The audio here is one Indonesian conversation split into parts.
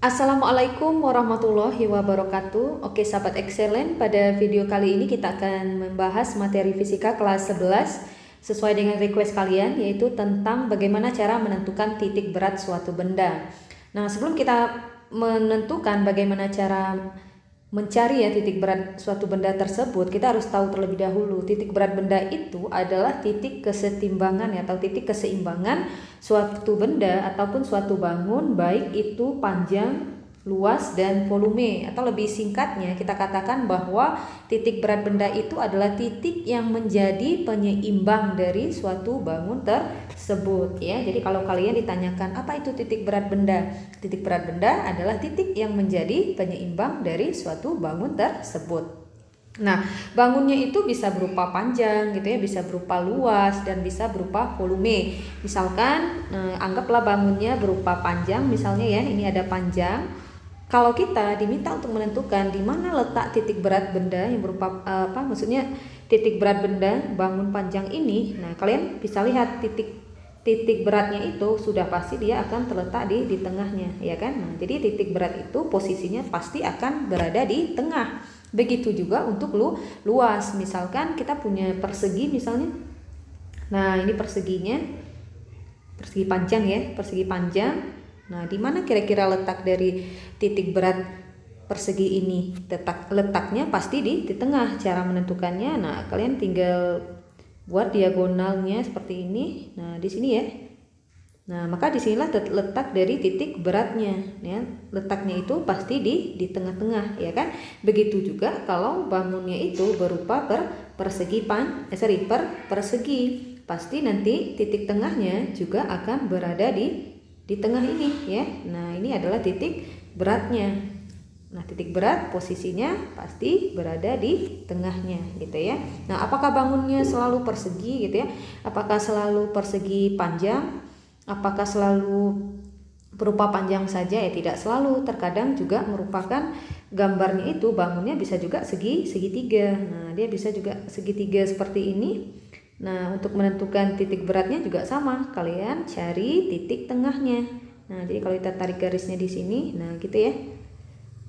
Assalamualaikum warahmatullahi wabarakatuh. Oke sahabat excellent, pada video kali ini kita akan membahas materi fisika kelas 11 sesuai dengan request kalian, yaitu tentang bagaimana cara menentukan titik berat suatu benda. Nah, sebelum kita menentukan bagaimana cara mencari titik berat suatu benda tersebut, kita harus tahu terlebih dahulu titik berat benda itu adalah titik kesetimbangan atau titik keseimbangan suatu benda ataupun suatu bangun, baik itu panjang, luas, dan volume. Atau lebih singkatnya kita katakan bahwa titik berat benda itu adalah titik yang menjadi penyeimbang dari suatu bangun tersebut ya. Jadi kalau kalian ditanyakan apa itu titik berat benda, titik berat benda adalah titik yang menjadi penyeimbang dari suatu bangun tersebut. Nah, bangunnya itu bisa berupa panjang gitu ya, bisa berupa luas, dan bisa berupa volume. Misalkan anggaplah bangunnya berupa panjang, misalnya ya, ini ada panjang. Kalau kita diminta untuk menentukan di mana letak titik berat benda yang berupa maksudnya titik berat benda bangun panjang ini, nah kalian bisa lihat titik beratnya itu sudah pasti dia akan terletak di tengahnya, ya kan? Nah, jadi titik berat itu posisinya pasti akan berada di tengah. Begitu juga untuk luas. Misalkan kita punya persegi misalnya. Nah, ini perseginya, persegi panjang ya, persegi panjang. Nah, di mana kira-kira letak dari titik berat persegi ini? Letaknya pasti di tengah. Cara menentukannya, nah kalian tinggal buat diagonalnya seperti ini. Nah, di sini ya. Nah, maka disinilah letak dari titik beratnya ya. Letaknya itu pasti di tengah-tengah, ya kan? Begitu juga kalau bangunnya itu berupa persegi, pasti nanti titik tengahnya juga akan berada di tengah ini ya. Nah, ini adalah titik beratnya. Nah, titik berat posisinya pasti berada di tengahnya gitu ya. Nah, apakah bangunnya selalu persegi gitu ya? Apakah selalu persegi panjang? Apakah selalu berupa panjang saja? Ya, tidak selalu. Terkadang juga merupakan gambarnya itu bangunnya bisa juga segitiga. Nah, dia bisa juga segitiga seperti ini. Nah, untuk menentukan titik beratnya juga sama. Kalian cari titik tengahnya. Nah, jadi kalau kita tarik garisnya di sini, nah gitu ya.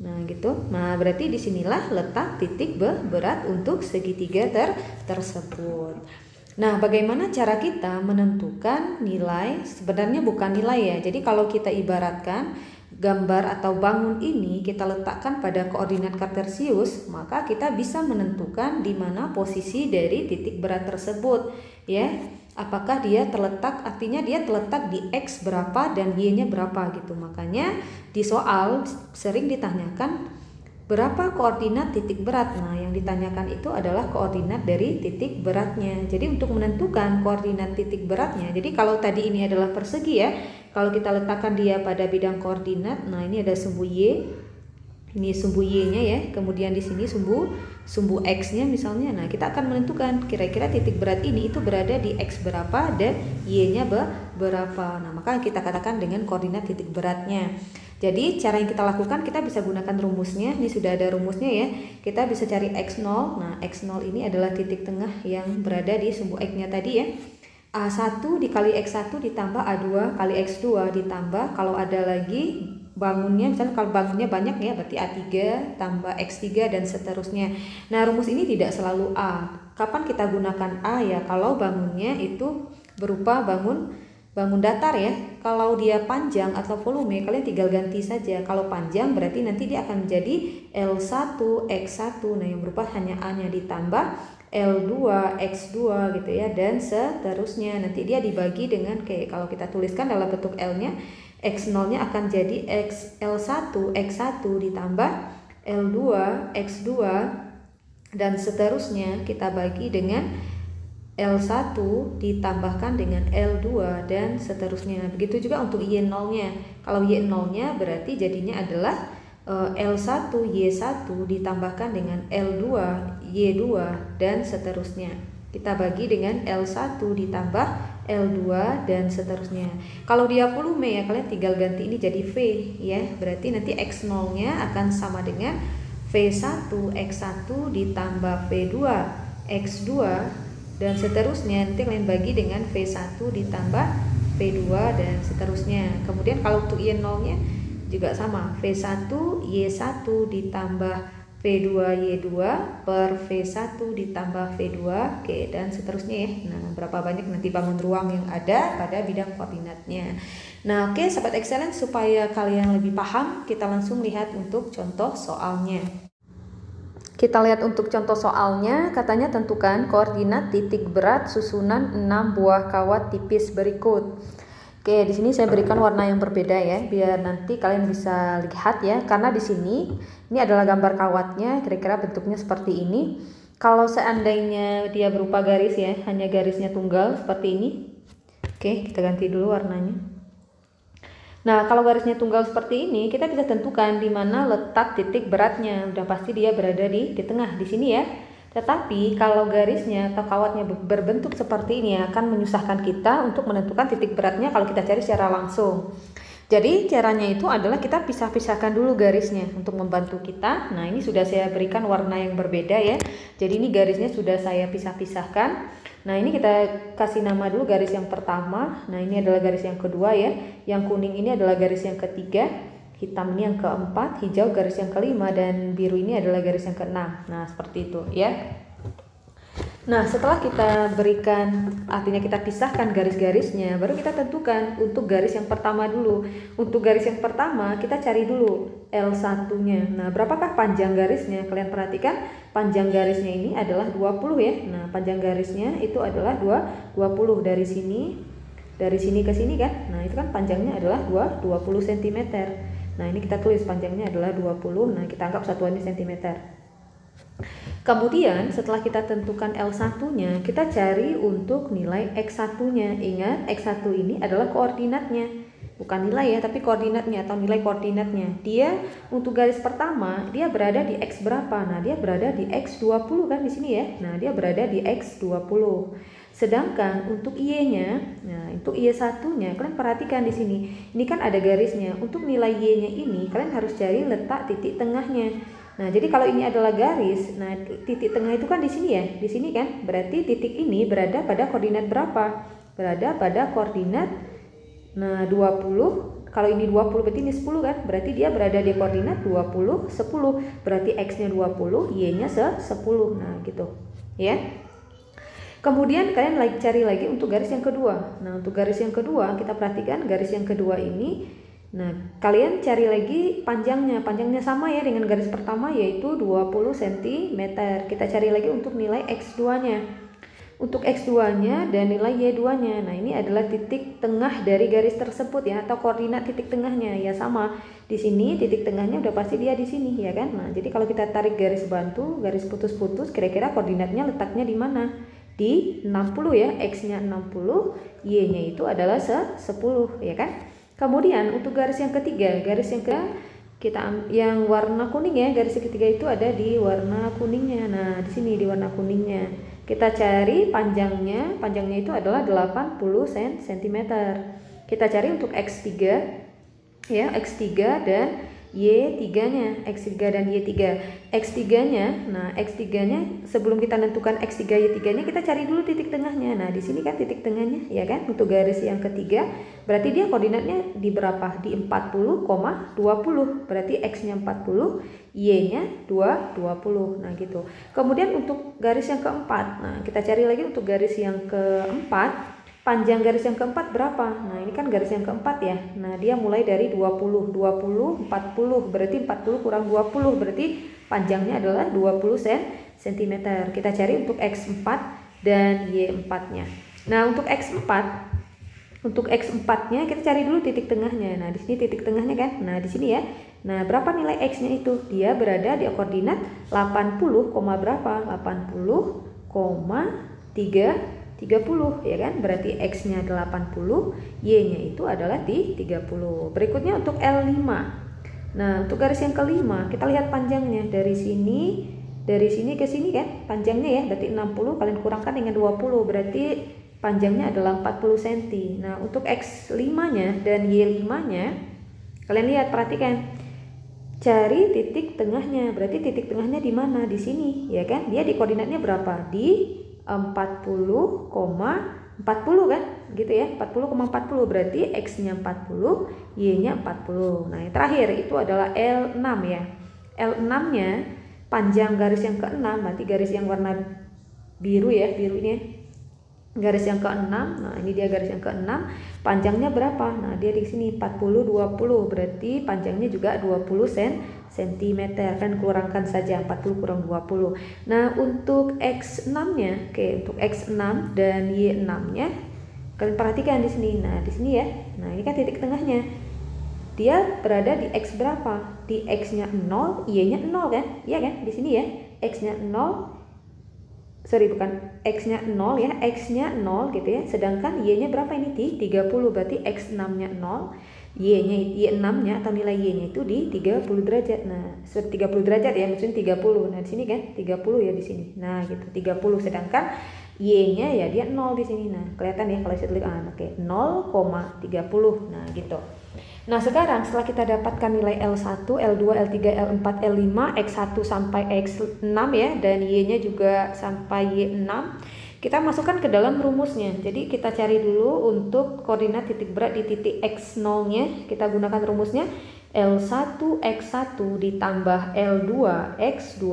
Nah, gitu. Nah, berarti disinilah letak titik berat untuk segitiga tersebut. Nah, bagaimana cara kita menentukan nilai? Sebenarnya bukan nilai ya. Jadi kalau kita ibaratkan gambar atau bangun ini kita letakkan pada koordinat kartesius, maka kita bisa menentukan di mana posisi dari titik berat tersebut ya. Apakah dia terletak, artinya dia terletak di X berapa dan Y-nya berapa gitu. Makanya di soal sering ditanyakan berapa koordinat titik berat. Nah, yang ditanyakan itu adalah koordinat dari titik beratnya. Jadi untuk menentukan koordinat titik beratnya, jadi kalau tadi ini adalah persegi ya, kalau kita letakkan dia pada bidang koordinat, nah ini ada sumbu Y, ini sumbu Y-nya ya, kemudian di sini sumbu X-nya misalnya. Nah, kita akan menentukan kira-kira titik berat ini itu berada di X berapa dan Y-nya berapa. Nah, maka kita katakan dengan koordinat titik beratnya. Jadi cara yang kita lakukan, kita bisa gunakan rumusnya. Ini sudah ada rumusnya ya. Kita bisa cari X0. Nah, X0 ini adalah titik tengah yang berada di sumbu X-nya tadi ya. A1 dikali X1 ditambah A2 kali X2 ditambah, kalau ada lagi bangunnya, misalnya kalau bangunnya banyak ya, berarti A3 tambah X3 dan seterusnya. Nah, rumus ini tidak selalu A. Kapan kita gunakan A ya? Kalau bangunnya itu berupa bangun datar ya. Kalau dia panjang atau volume, kalian tinggal ganti saja. Kalau panjang berarti nanti dia akan menjadi L1 X1. Nah, yang berupa hanya A-nya ditambah L2 X2 gitu ya, dan seterusnya. Nanti dia dibagi dengan kayak kalau kita tuliskan dalam bentuk L-nya, X0-nya akan jadi L1 X1 ditambah L2 X2 dan seterusnya, kita bagi dengan L1 ditambahkan dengan L2 dan seterusnya. Begitu juga untuk Y0-nya. Kalau Y0-nya berarti jadinya adalah L1 Y1 ditambahkan dengan L2 Y2 dan seterusnya. Kita bagi dengan L1 ditambah L2 dan seterusnya. Kalau dia volume ya, kalian tinggal ganti ini jadi V ya. Berarti nanti X0-nya akan sama dengan V1 X1 ditambah V2 X2 dan seterusnya. Nanti kalian bagi dengan V1 ditambah V2 dan seterusnya. Kemudian kalau untuk Y0-nya juga sama, V1 Y1 ditambah V2 Y2 per V1 ditambah V2, oke, dan seterusnya ya. Nah, berapa banyak nanti bangun ruang yang ada pada bidang koordinatnya. Nah, oke Sobat Excellence, supaya kalian lebih paham, kita langsung lihat untuk contoh soalnya. Kita lihat untuk contoh soalnya, katanya tentukan koordinat titik berat susunan 6 buah kawat tipis berikut. Oke, di sini saya berikan warna yang berbeda ya, biar nanti kalian bisa lihat ya. Karena di sini ini adalah gambar kawatnya, kira-kira bentuknya seperti ini. Kalau seandainya dia berupa garis ya, hanya garisnya tunggal seperti ini. Oke, kita ganti dulu warnanya. Nah, kalau garisnya tunggal seperti ini, kita bisa tentukan di mana letak titik beratnya. Udah pasti dia berada di tengah, di sini ya. Tetapi kalau garisnya atau kawatnya berbentuk seperti ini akan menyusahkan kita untuk menentukan titik beratnya kalau kita cari secara langsung. Jadi caranya itu adalah kita pisah-pisahkan dulu garisnya untuk membantu kita. Nah, ini sudah saya berikan warna yang berbeda ya. Jadi ini garisnya sudah saya pisah-pisahkan. Nah, ini kita kasih nama dulu garis yang pertama. Nah, ini adalah garis yang kedua ya. Yang kuning ini adalah garis yang ketiga, hitam ini yang keempat, hijau garis yang kelima, dan biru ini adalah garis yang keenam. Nah, seperti itu ya. Nah, setelah kita berikan, artinya kita pisahkan garis-garisnya, baru kita tentukan untuk garis yang pertama dulu. Untuk garis yang pertama, kita cari dulu L1-nya. Nah, berapakah panjang garisnya? Kalian perhatikan, panjang garisnya ini adalah 20 ya. Nah, panjang garisnya itu adalah 20 dari sini ke sini kan. Nah, itu kan panjangnya adalah 20 cm. Nah, ini kita tulis panjangnya adalah 20. Nah, kita anggap satuannya cm. Kemudian setelah kita tentukan L1-nya, kita cari untuk nilai X1-nya. Ingat, X1 ini adalah koordinatnya. Bukan nilai ya, tapi koordinatnya atau nilai koordinatnya. Dia untuk garis pertama, dia berada di X berapa? Nah, dia berada di X20 kan di sini ya. Nah, dia berada di X20. Sedangkan untuk Y-nya, nah untuk Y1-nya, kalian perhatikan di sini. Ini kan ada garisnya. Untuk nilai Y-nya ini, kalian harus cari letak titik tengahnya. Nah, jadi kalau ini adalah garis, nah titik tengah itu kan di sini ya, di sini kan, berarti titik ini berada pada koordinat berapa? Berada pada koordinat, nah 20, kalau ini 20 berarti ini 10 kan, berarti dia berada di koordinat 20, 10, berarti X-nya 20, Y-nya 10, nah gitu, ya. Kemudian kalian cari lagi untuk garis yang kedua. Nah, untuk garis yang kedua, kita perhatikan garis yang kedua ini. Nah, kalian cari lagi panjangnya. Panjangnya sama ya dengan garis pertama, yaitu 20 cm. Kita cari lagi untuk nilai X2-nya. Untuk X2-nya dan nilai Y2-nya. Nah, ini adalah titik tengah dari garis tersebut ya, atau koordinat titik tengahnya. Ya sama. Di sini titik tengahnya udah pasti dia di sini ya kan. Nah, jadi kalau kita tarik garis bantu, garis putus-putus, kira-kira koordinatnya letaknya di mana? Di 60 ya. X-nya 60, Y-nya itu adalah 10 ya kan. Kemudian untuk garis yang ketiga, kita yang warna kuning ya, garis ketiga itu ada di warna kuningnya. Nah, di sini di warna kuningnya. Kita cari panjangnya itu adalah 80 cm. Kita cari untuk X3 ya, X3 dan Y3-nya, X3 dan Y3. X3-nya, nah X3-nya sebelum kita tentukan X3 Y3-nya, kita cari dulu titik tengahnya. Nah, di sini kan titik tengahnya ya kan, untuk garis yang ketiga, berarti dia koordinatnya di berapa? Di 40,20. Berarti X-nya 40, Y-nya 20. Nah, gitu. Kemudian untuk garis yang keempat, nah kita cari lagi untuk garis yang keempat. Panjang garis yang keempat berapa? Nah, ini kan garis yang keempat ya. Nah, dia mulai dari 20, 40. Berarti 40 kurang 20, berarti panjangnya adalah 20 cm. Kita cari untuk X4 dan Y4-nya. Nah, untuk X4-nya kita cari dulu titik tengahnya. Nah, di sini titik tengahnya kan. Nah, di sini ya. Nah, berapa nilai X-nya itu? Dia berada di koordinat 80, berapa? 80,30 ya kan, berarti X-nya 80, Y-nya itu adalah di 30. Berikutnya untuk L5. Nah, untuk garis yang kelima, kita lihat panjangnya dari sini ke sini kan, panjangnya ya, berarti 60 kalian kurangkan dengan 20, berarti panjangnya adalah 40 cm. Nah, untuk X5-nya dan Y5-nya, kalian lihat, perhatikan. Cari titik tengahnya, berarti titik tengahnya di mana? Di sini, ya kan? Dia di koordinatnya berapa? Di 40,40 kan? Gitu ya, 40,40 berarti X-nya 40, Y-nya 40. Nah, yang terakhir itu adalah L6 ya. L6-nya panjang garis yang ke-6, berarti garis yang warna biru ya, biru ini ya. Garis yang ke-6, nah ini dia garis yang ke-6, panjangnya berapa? Nah dia di sini 40, 20, berarti panjangnya juga 20 cm, kan kurangkan saja 40 kurang 20. Nah untuk X6 nya, oke, untuk X6 dan Y6 nya kalian perhatikan di sini. Nah di sini ya, nah ini kan titik tengahnya, dia berada di X berapa? Di X nya 0, Y nya 0 kan? Iya kan, di sini ya, X nya 0, bukan X-nya 0 ya, X-nya 0 gitu ya. Sedangkan Y-nya berapa ini? Di 30, berarti X6-nya 0, Y6-nya atau nilai Y-nya itu di 30 derajat. Nah, 30 derajat ya, maksudnya 30. Nah, di sini kan 30 ya di sini. Nah, gitu, 30. Sedangkan Y-nya ya dia 0 di sini. Nah, kelihatan ya kalau saya tulis oke, 0,30. Nah, gitu. Nah sekarang setelah kita dapatkan nilai L1, L2, L3, L4, L5, X1 sampai X6 ya, dan Y-nya juga sampai Y6, kita masukkan ke dalam rumusnya. Jadi kita cari dulu untuk koordinat titik berat di titik X0 nya, kita gunakan rumusnya L1 X1 ditambah L2 X2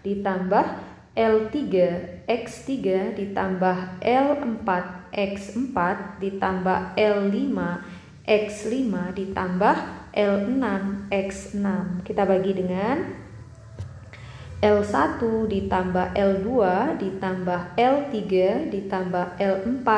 ditambah L3 X3 ditambah L4 X4 ditambah L5 X5 ditambah L6 X6. Kita bagi dengan L1 ditambah L2 ditambah L3 ditambah L4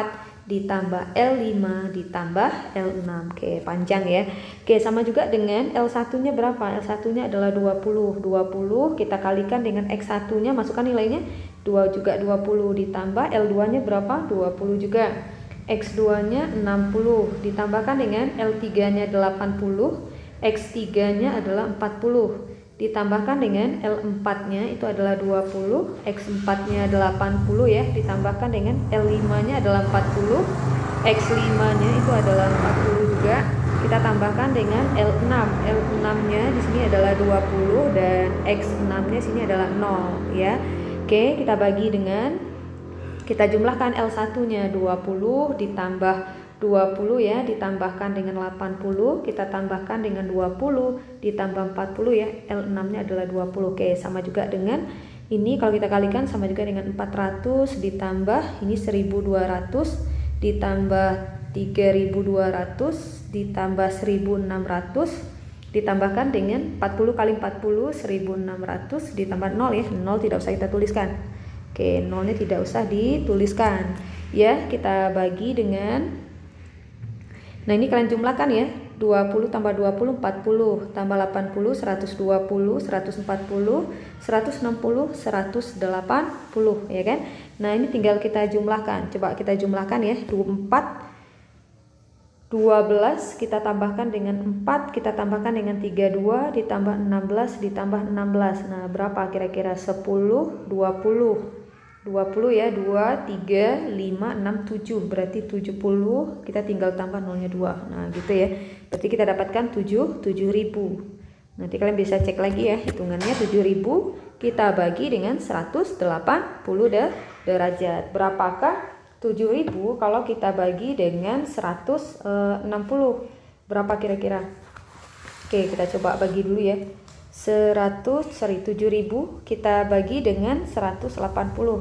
ditambah L5 ditambah L6. Oke, panjang ya. Oke, sama juga dengan L1-nya berapa? L1-nya adalah 20. 20 kita kalikan dengan X1-nya, masukkan nilainya 2 juga 20 ditambah L2-nya berapa? 20 juga. X2-nya 60 ditambahkan dengan L3-nya 80, X3-nya adalah 40 ditambahkan dengan L4-nya itu adalah 20, X4-nya 80 ya, ditambahkan dengan L5-nya adalah 40, X5-nya itu adalah 40 juga, kita tambahkan dengan L6. L6-nya di sini adalah 20 dan X6-nya sini adalah 0 ya. Oke, kita bagi dengan, kita jumlahkan L1-nya 20 ditambah 20 ya, ditambahkan dengan 80, kita tambahkan dengan 20 ditambah 40 ya, L6-nya adalah 20. Oke, sama juga dengan ini, kalau kita kalikan sama juga dengan 400 ditambah ini 1200 ditambah 3200 ditambah 1600 ditambahkan dengan 40 kali 40 1600 ditambah 0 ya, 0 tidak usah kita tuliskan. Oke, 0-nya tidak usah dituliskan ya. Kita bagi dengan, nah ini kalian jumlahkan ya, 20 tambah 20 40 tambah 80 120 140 160 180 ya kan. Nah ini tinggal kita jumlahkan, coba kita jumlahkan ya, 24 12 kita tambahkan dengan 4, kita tambahkan dengan 32 ditambah 16 ditambah 16. Nah berapa kira-kira? 10 20 ya, 2 3 5 6 7, berarti 70, kita tinggal tambah nolnya 2. Nah gitu ya, berarti kita dapatkan 7000. Nanti kalian bisa cek lagi ya hitungannya. 7000 kita bagi dengan 180 derajat, berapakah 7000 kalau kita bagi dengan 160, berapa kira-kira? Oke, kita coba bagi dulu ya. 7000 kita bagi dengan 180,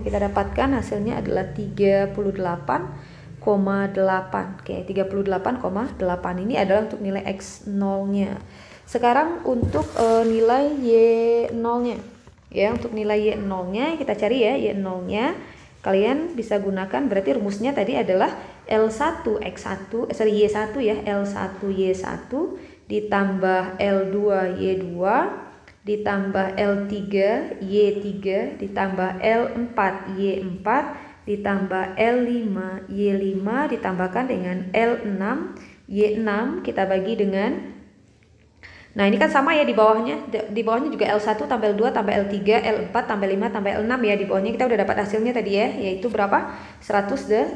kita dapatkan hasilnya adalah 38,8. Oke, 38,8 ini adalah untuk nilai X0-nya. Sekarang untuk nilai Y0-nya ya, untuk nilai Y0-nya kita cari ya. Y0-nya kalian bisa gunakan, berarti rumusnya tadi adalah L1 X1 Y1 ya, L1 Y1 ditambah L2 Y2 ditambah L3 Y3 ditambah L4 Y4 ditambah L5 Y5 ditambahkan dengan L6 Y6, kita bagi dengan, nah ini kan sama ya, di bawahnya juga L1 tambah L2 tambah L3 L4 tambah 5 tambah L6 ya, di bawahnya kita udah dapat hasilnya tadi ya, yaitu berapa? 180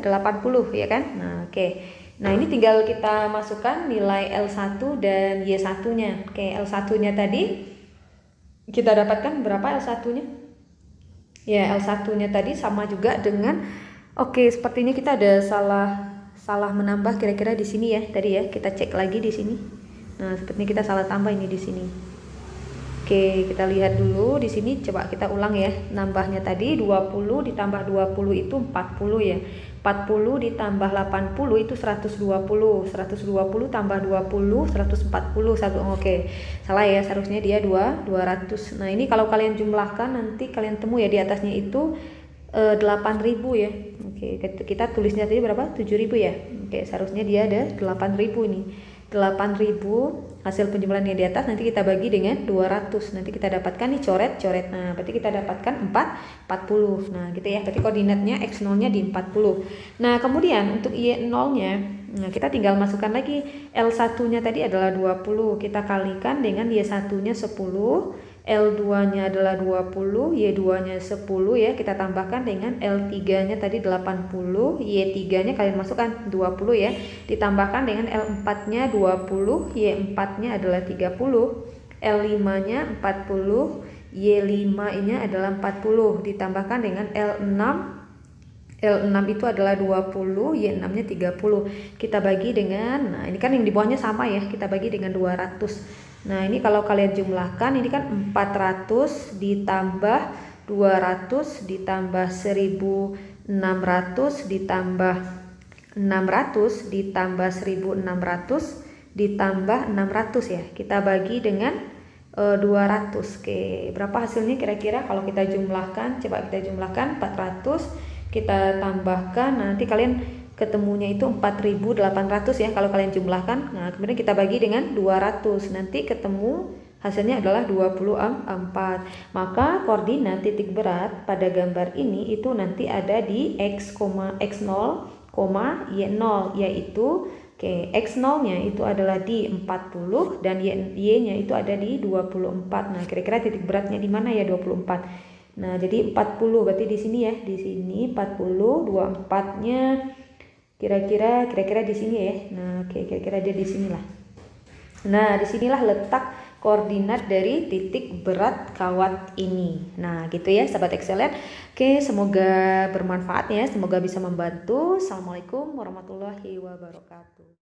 ya kan. Nah oke. Nah ini tinggal kita masukkan nilai L1 dan Y1-nya. Oke, L1-nya tadi kita dapatkan berapa L1-nya? Ya, L1-nya tadi sama juga dengan, oke, sepertinya kita ada salah menambah kira-kira di sini ya tadi ya. Kita cek lagi di sini. Nah, sepertinya kita salah tambah ini di sini. Oke, kita lihat dulu di sini, coba kita ulang ya. Nambahnya tadi 20 ditambah 20 itu 40 ya. 40 ditambah 80 itu 120. 120 tambah 20 140. Oke. Salah ya, seharusnya dia 200. Nah, ini kalau kalian jumlahkan nanti kalian temu ya di atasnya itu 8.000 ya. Oke, kita tulisnya tadi berapa? 7.000 ya. Oke, seharusnya dia ada 8.000 ini. 8.000 hasil penjumlahan yang di atas nanti kita bagi dengan 200. Nanti kita dapatkan nih coret-coret. Nah, berarti kita dapatkan 40. Nah, gitu ya. Berarti koordinatnya X0-nya di 40. Nah, kemudian untuk Y0-nya, nah kita tinggal masukkan lagi. L1-nya tadi adalah 20. Kita kalikan dengan Y1-nya 10. L2-nya adalah 20, Y2-nya 10 ya, kita tambahkan dengan L3-nya tadi 80, Y3-nya kalian masukkan 20 ya, ditambahkan dengan L4-nya 20, Y4-nya adalah 30, L5-nya 40, Y5-nya adalah 40, ditambahkan dengan L6 itu adalah 20, Y6-nya 30. Kita bagi dengan, nah ini kan yang di bawahnya sama ya, kita bagi dengan 200. Nah, ini kalau kalian jumlahkan, ini kan 400 ditambah 200 ditambah 1600 ditambah 600 ditambah 1600 ditambah 600 ya. Kita bagi dengan 200. Oke, berapa hasilnya kira-kira kalau kita jumlahkan? Coba kita jumlahkan 400, kita tambahkan, nanti kalian ketemunya itu 4.800 ya kalau kalian jumlahkan. Nah, kemudian kita bagi dengan 200. Nanti ketemu hasilnya adalah 24. Maka koordinat titik berat pada gambar ini itu nanti ada di X, X0, Y0, yaitu X0-nya itu adalah di 40 dan Y-nya itu ada di 24. Nah, kira-kira titik beratnya di mana ya 24? Nah, jadi 40 berarti di sini ya. Di sini 40, 24-nya kira-kira di sini ya. Nah, oke, kira-kira dia di sinilah. Nah, disinilah letak koordinat dari titik berat kawat ini. Nah, gitu ya sahabat Excellent. Oke, semoga bermanfaat ya, semoga bisa membantu. Assalamualaikum warahmatullahi wabarakatuh.